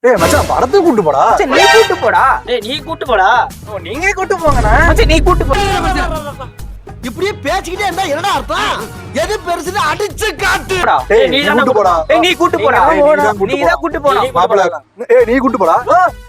டேய் மச்சான் படத்துக்கு கூட்டு போடா. மச்சான் நீ கூட்டு போடா. டேய் நீ கூட்டு போடா. நீங்க கூட்டு போங்கண்ணா. மச்சான் நீ கூட்டு போ. இப்படியே பேசிக்கிட்டே இருந்தா என்னடா அர்த்தம்? எது பெருசுன்னு அடிச்சு காட்டு. டேய் நீ கூட்டு போடா. ஏய் நீ கூட்டு போடா. நீ தான் கூட்டு போடா. மாப்ள. ஏய் நீ கூட்டு போடா.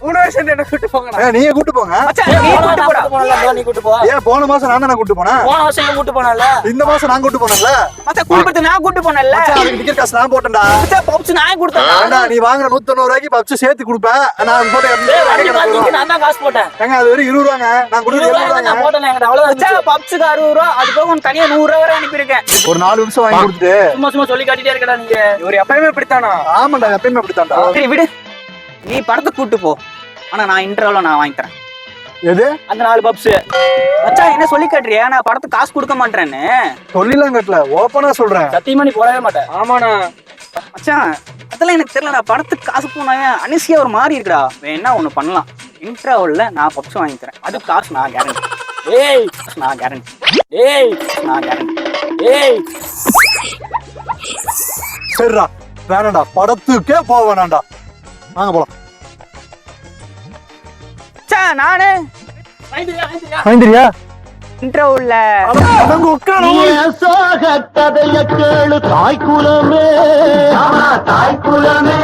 3 வருஷம் என்ன கூட்டு போங்கடா. ஏய் நீங்க கூட்டு போங்க. மச்சான் நீ கூட்டு போடா. நீ கூட்டு போ. ஏன் போன மாசம் நான் தான கூட்டு போனேன். போன வருஷம் நீ கூட்டு போனல. இந்த மாசம் நான் கூட்டு போனேன்ல. மச்சான் கூப்பிட்டு நான் கூட்டு போனேன்ல. மச்சான் அதுக்கு டிக்கெட் காசு நான் போட்டேன்டா. மச்சான் பப்ஸ் நான் கொடுத்தேன். அண்ணா நீ வாங்குற 190 ரூபாய்க்கு பப்ஸ் சேர்த்து கொடுப்பேன். நான் போட்ட வண்டி பாக்கிக்கு நான் தான் காசு போட்டேன். ஏங்க அது வெறும் 20 ரூபாங்க. நான் கொடுத்தது 70 ரூபாங்க. நான் போட்டேன் என்கிட்ட அவ்வளவுதான். மச்சான் பப்ஸ்க்கு 60 ரூபா. அது போக உனக்கு தனியா 100 ரூபா வரை அனுப்பி இருக்கேன். ஒரு 4 நிமிஷம் வாங்கி கொடுத்துட்டு. சும்மா சும்மா சொல்லி காட்டிட்டே இருக்கடா நீங்க. இவர் எப்பவுமே இப்படித்தானா? ஆமாண்டா எப்பயுமே அப்படித்தான்டா. சரி விடு. நீ படத்துக்கு கூட்டு போ. ஆனா நான் இன்டர்வல்ல நான் வாங்கி தரேன். எது அந்த 4 பப்ஸ். மச்சான் என்ன சொல்லி காட்டுறியா? நான் படத்துக்கு காசு கொடுக்க மாட்டேன்னு. சொல்லிலாம் கட்டல ஓப்பனா சொல்றேன். சத்தியமா நீ போடவே மாட்டேன். ஆமாண்ணா. மச்சான் அதெல்லாம் எனக்கு தெரியலடா. படத்துக்கு காசு போனவன் அனிசியா ஒரு மாதிரி இருக்குடா. வேணா ஒண்ணு பண்ணலாம். இன்டர்வல்ல நான் பப்ஸ் வாங்கி தரேன். அது காசு நான் கேரண்டி. ஏய் நான் கேரண்டி. ஏய் நான் கேரண்டி. ஏய் சரிடா வேணாண்டா படத்துக்கே போக வேணாண்டா. வாங்க போலாம். மச்சான் நானு வாங்கிறியா? இன்டர்வல்ல அடங்க உட்காரு. கதைய கேளு தாய் குலமே, தாய் குலமே,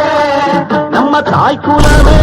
நம்ம தாய் குலமே.